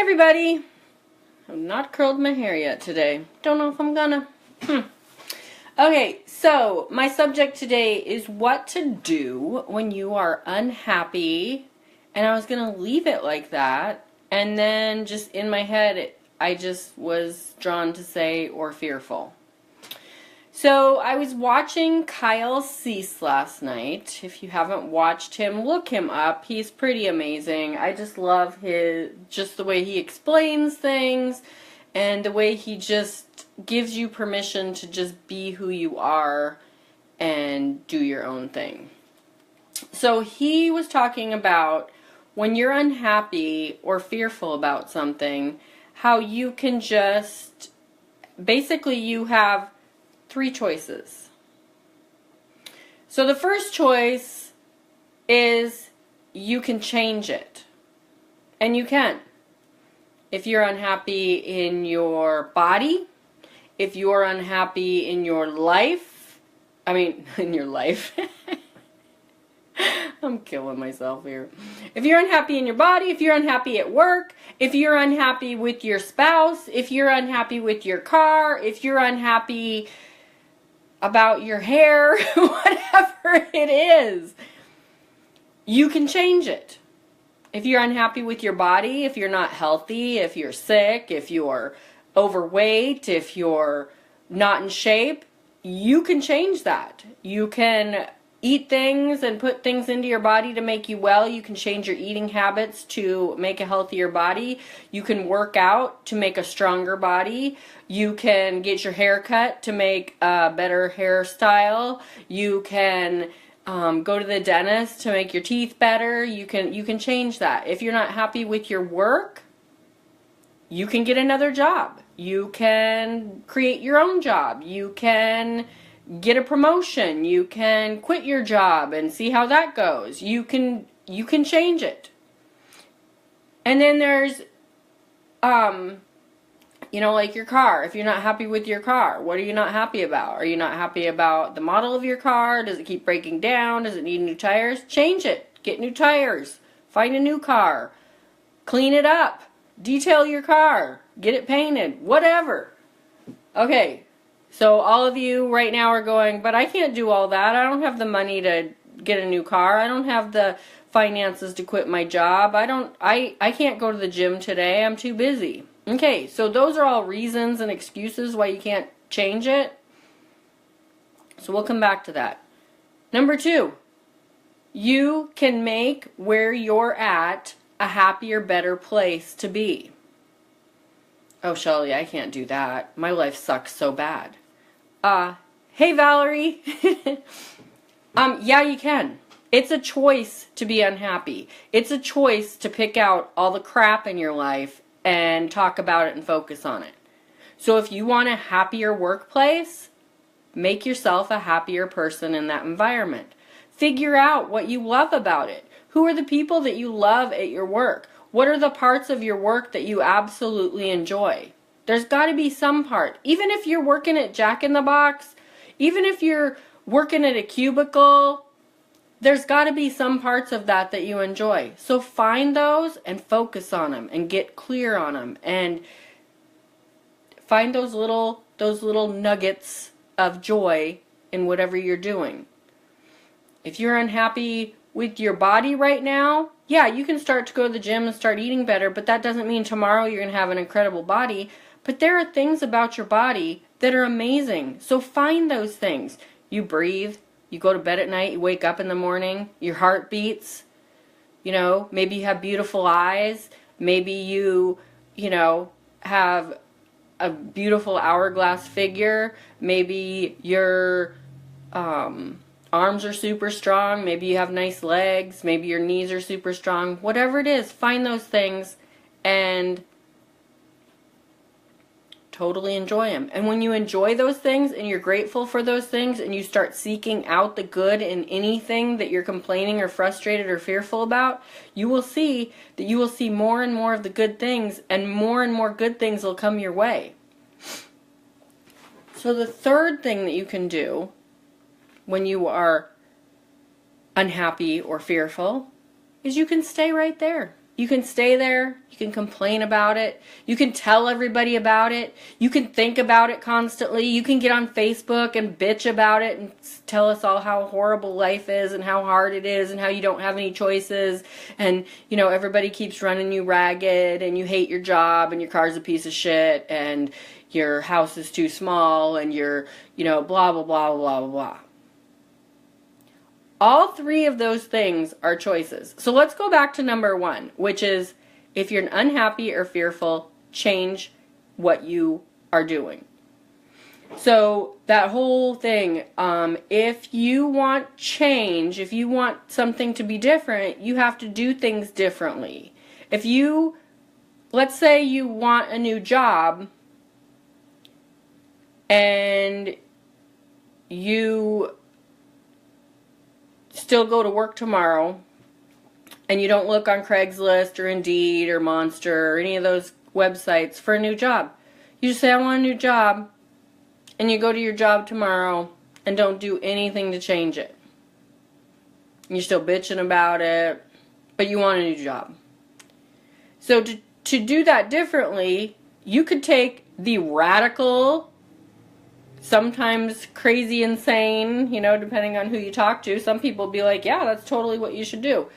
everybody! I've not curled my hair yet today. Don't know if I'm gonna. Okay, so my subject today is what to do when you are unhappy. And I was gonna leave it like that. And then just in my head, I just was drawn to say, or fearful. So I was watching Kyle Cease last night. If you haven't watched him, look him up. He's pretty amazing. I just love just the way he explains things and the way he just gives you permission to just be who you are and do your own thing. So he was talking about when you're unhappy or fearful about something, how you can just, basically you have 3 choices. So the first choice is you can change it. And you can. If you're unhappy in your body, if you're unhappy in your life, in your life. I'm killing myself here. If you're unhappy in your body, if you're unhappy at work, if you're unhappy with your spouse, if you're unhappy with your car, if you're unhappy about your hair, whatever it is, you can change it. If you're unhappy with your body, if you're not healthy, if you're sick, if you're overweight, if you're not in shape, you can change that. You can eat things and put things into your body to make you well. You can change your eating habits to make a healthier body. You can work out to make a stronger body. You can get your hair cut to make a better hairstyle. You can go to the dentist to make your teeth better. You can change that. If you're not happy with your work, you can get another job. You can create your own job. You can get a promotion. You can quit your job and see how that goes. You can change it. And then there's like your car. If you're not happy with your car, what are you not happy about? Are you not happy about the model of your car? Does it keep breaking down? Does it need new tires? Change it. Get new tires. Find a new car. Clean it up. Detail your car. Get it painted. Whatever. Okay. So all of you right now are going, but I can't do all that. I don't have the money to get a new car. I don't have the finances to quit my job. I can't go to the gym today. I'm too busy. Okay, so those are all reasons and excuses why you can't change it. So we'll come back to that. Number 2, you can make where you're at a happier, better place to be. Oh, Shelly, I can't do that. My life sucks so bad. Hey, Valerie. Yeah, you can. It's a choice to be unhappy. It's a choice to pick out all the crap in your life and talk about it and focus on it. So if you want a happier workplace, make yourself a happier person in that environment. Figure out what you love about it. Who are the people that you love at your work? What are the parts of your work that you absolutely enjoy? There's got to be some part. Even if you're working at Jack in the Box, even if you're working at a cubicle, there's got to be some parts of that you enjoy. So find those and focus on them and get clear on them and find those little nuggets of joy in whatever you're doing. If you're unhappy with your body right now, yeah, you can start to go to the gym and start eating better, but that doesn't mean tomorrow you're going to have an incredible body. But there are things about your body that are amazing. So find those things. You breathe. You go to bed at night. You wake up in the morning. Your heart beats. Maybe you have beautiful eyes. Maybe you have a beautiful hourglass figure. Maybe your arms are super strong. Maybe you have nice legs. Maybe your knees are super strong. Whatever it is, find those things and totally enjoy them. And when you enjoy those things and you're grateful for those things and you start seeking out the good in anything that you're complaining or frustrated or fearful about, you will see that you will see more and more of the good things, and more good things will come your way. So the third thing that you can do when you are unhappy or fearful is you can stay right there. You can stay there. You can complain about it. You can tell everybody about it. You can think about it constantly. You can get on Facebook and bitch about it and tell us all how horrible life is and how hard it is and how you don't have any choices. And, you know, everybody keeps running you ragged and you hate your job and your car's a piece of shit and your house is too small and you're, you know, blah, blah, blah, blah, blah, blah. All three of those things are choices. So let's go back to number one, which is if you're unhappy or fearful, change what you are doing. So that whole thing, if you want change, if you want something to be different, you have to do things differently. If you, let's say you want a new job and you still go to work tomorrow and you don't look on Craigslist or Indeed or Monster or any of those websites for a new job. You just say, I want a new job, and you go to your job tomorrow and don't do anything to change it. And you're still bitching about it, but you want a new job. So to do that differently, you could take the radical, sometimes crazy, insane, you know, depending on who you talk to. Some people be like, yeah, that's totally what you should do.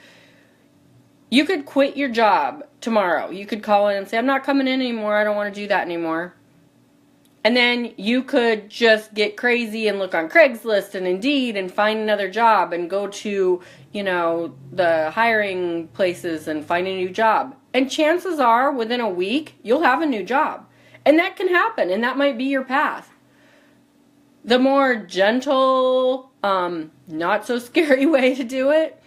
You could quit your job tomorrow. You could call in and say, I'm not coming in anymore. I don't want to do that anymore. And then you could just get crazy and look on Craigslist and Indeed and find another job and go to, you know, the hiring places and find a new job. And chances are, within a week, you'll have a new job. And that can happen, and that might be your path. The more gentle, not so scary way to do it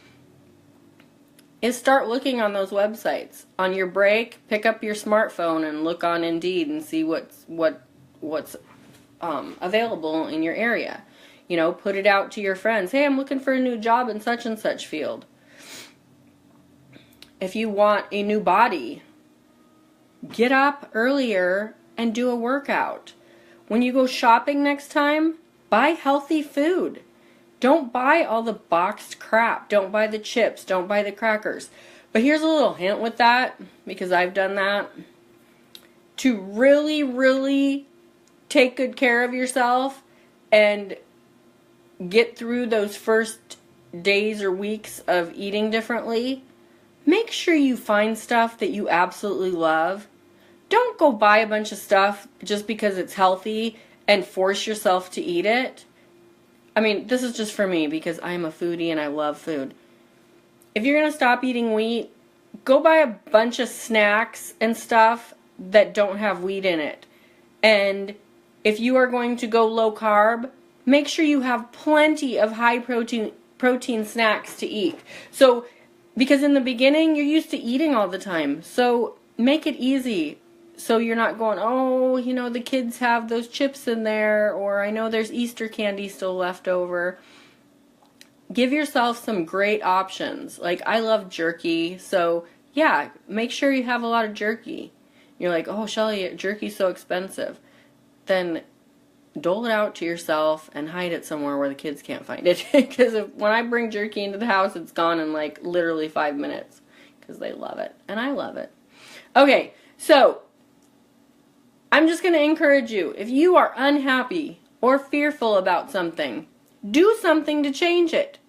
is start looking on those websites. On your break, pick up your smartphone and look on Indeed and see what's available in your area. You know, put it out to your friends. Hey, I'm looking for a new job in such and such field. If you want a new body, get up earlier and do a workout. When you go shopping next time, buy healthy food. Don't buy all the boxed crap. Don't buy the chips. Don't buy the crackers. But here's a little hint with that, because I've done that. To really, really take good care of yourself and get through those first days or weeks of eating differently, make sure you find stuff that you absolutely love. Don't go buy a bunch of stuff just because it's healthy and force yourself to eat it. I mean, this is just for me because I'm a foodie and I love food. If you're going to stop eating wheat, go buy a bunch of snacks and stuff that don't have wheat in it. And if you are going to go low carb, make sure you have plenty of high protein snacks to eat. So, because in the beginning, you're used to eating all the time. So, make it easy. So you're not going, oh, you know, the kids have those chips in there, or I know there's Easter candy still left over. Give yourself some great options. Like, I love jerky, so yeah, make sure you have a lot of jerky. You're like, oh, Shelly, jerky's so expensive. Then dole it out to yourself and hide it somewhere where the kids can't find it. Because when I bring jerky into the house, it's gone in like literally 5 minutes. Because they love it, and I love it. Okay, so I'm just going to encourage you, if you are unhappy or fearful about something, do something to change it.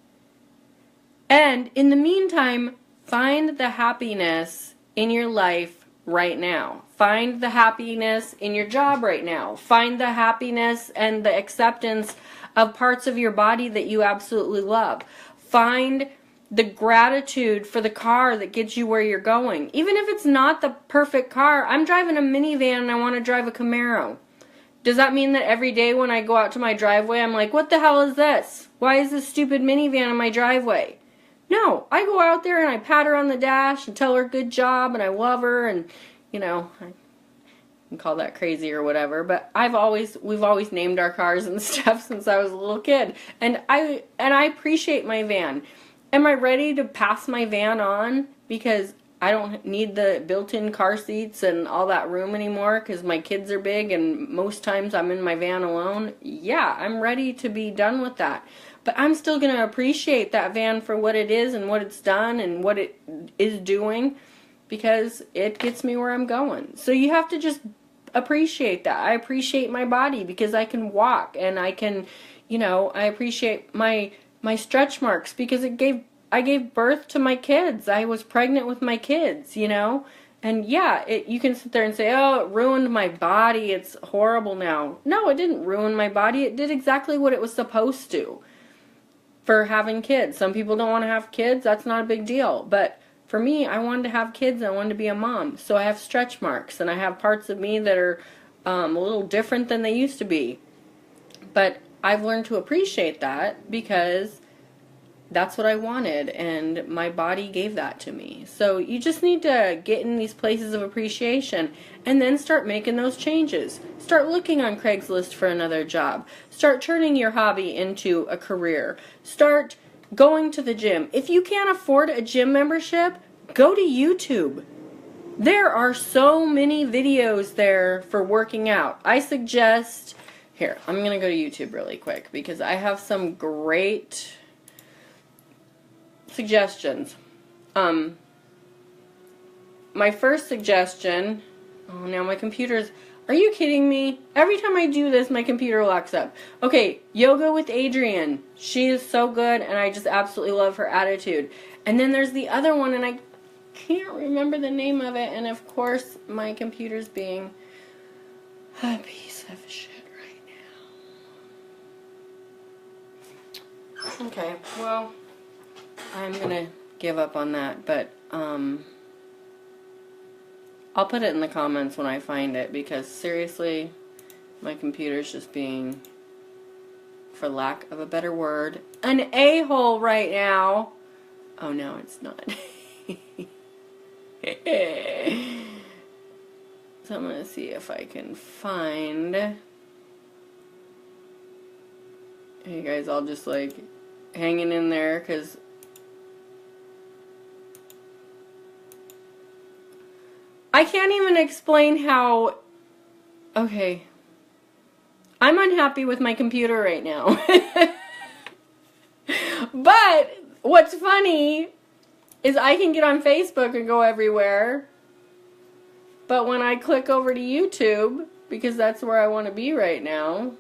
And in the meantime, find the happiness in your life right now. Find the happiness in your job right now. Find the happiness and the acceptance of parts of your body that you absolutely love. Find the gratitude for the car that gets you where you're going. Even if it's not the perfect car, I'm driving a minivan and I want to drive a Camaro. Does that mean that every day when I go out to my driveway, I'm like, what the hell is this? Why is this stupid minivan in my driveway? No, I go out there and I pat her on the dash and tell her good job and I love her, and, you know, I can call that crazy or whatever, but we've always named our cars and stuff since I was a little kid. And I appreciate my van. Am I ready to pass my van on because I don't need the built-in car seats and all that room anymore because my kids are big and most times I'm in my van alone? Yeah, I'm ready to be done with that. But I'm still going to appreciate that van for what it is and what it's done and what it is doing. because it gets me where I'm going. So you have to just appreciate that. I appreciate my body because I can walk, and I can, I appreciate my stretch marks because I gave birth to my kids. I was pregnant with my kids, And yeah, you can sit there and say, oh, it ruined my body. It's horrible now. No, it didn't ruin my body. It did exactly what it was supposed to for having kids. Some people don't want to have kids. That's not a big deal. But for me, I wanted to have kids. I wanted to be a mom. So I have stretch marks, and I have parts of me that are a little different than they used to be. But I've learned to appreciate that because that's what I wanted, and my body gave that to me. So you just need to get in these places of appreciation and then start making those changes. Start looking on Craigslist for another job. Start turning your hobby into a career. Start going to the gym. If you can't afford a gym membership, go to YouTube. There are so many videos there for working out. I suggest, here, I'm going to go to YouTube really quick because I have some great suggestions. My first suggestion, oh, now my computer's, are you kidding me? Every time I do this, my computer locks up. Okay, Yoga with Adriene. She is so good, and I just absolutely love her attitude. And then there's the other one, and I can't remember the name of it, and of course, my computer's being a piece of shit right now. Okay, well, I'm gonna give up on that, but I'll put it in the comments when I find it, because seriously, my computer's just being, for lack of a better word, an a-hole right now. Oh no, it's not. So I'm gonna see if I can find, you guys all just like hanging in there, because I can't even explain how, okay, I'm unhappy with my computer right now. But what's funny is I can get on Facebook and go everywhere, but when I click over to YouTube, because that's where I want to be right now,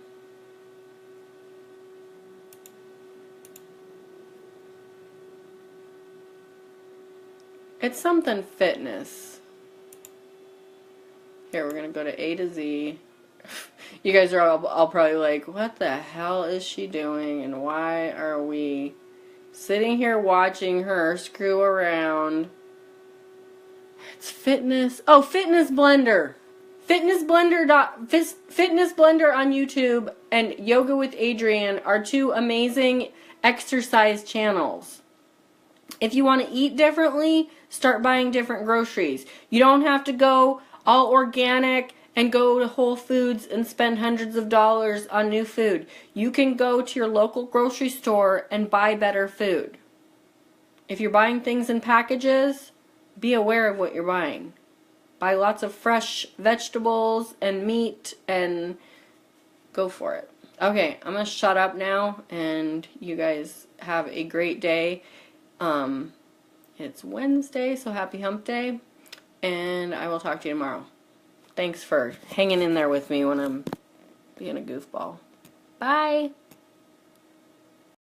it's something fitness. Here, we're going to go to A to Z. You guys are all probably like, what the hell is she doing? And why are we sitting here watching her screw around? It's fitness. Oh, Fitness Blender. Fitness Blender on YouTube and Yoga with Adriene are two amazing exercise channels. If you want to eat differently, start buying different groceries. You don't have to go all organic and go to Whole Foods and spend hundreds of dollars on new food. You can go to your local grocery store and buy better food. If you're buying things in packages, be aware of what you're buying. Buy lots of fresh vegetables and meat and go for it. Okay, I'm going to shut up now, and you guys have a great day. It's Wednesday, so happy hump day. And I will talk to you tomorrow. Thanks for hanging in there with me when I'm being a goofball. Bye.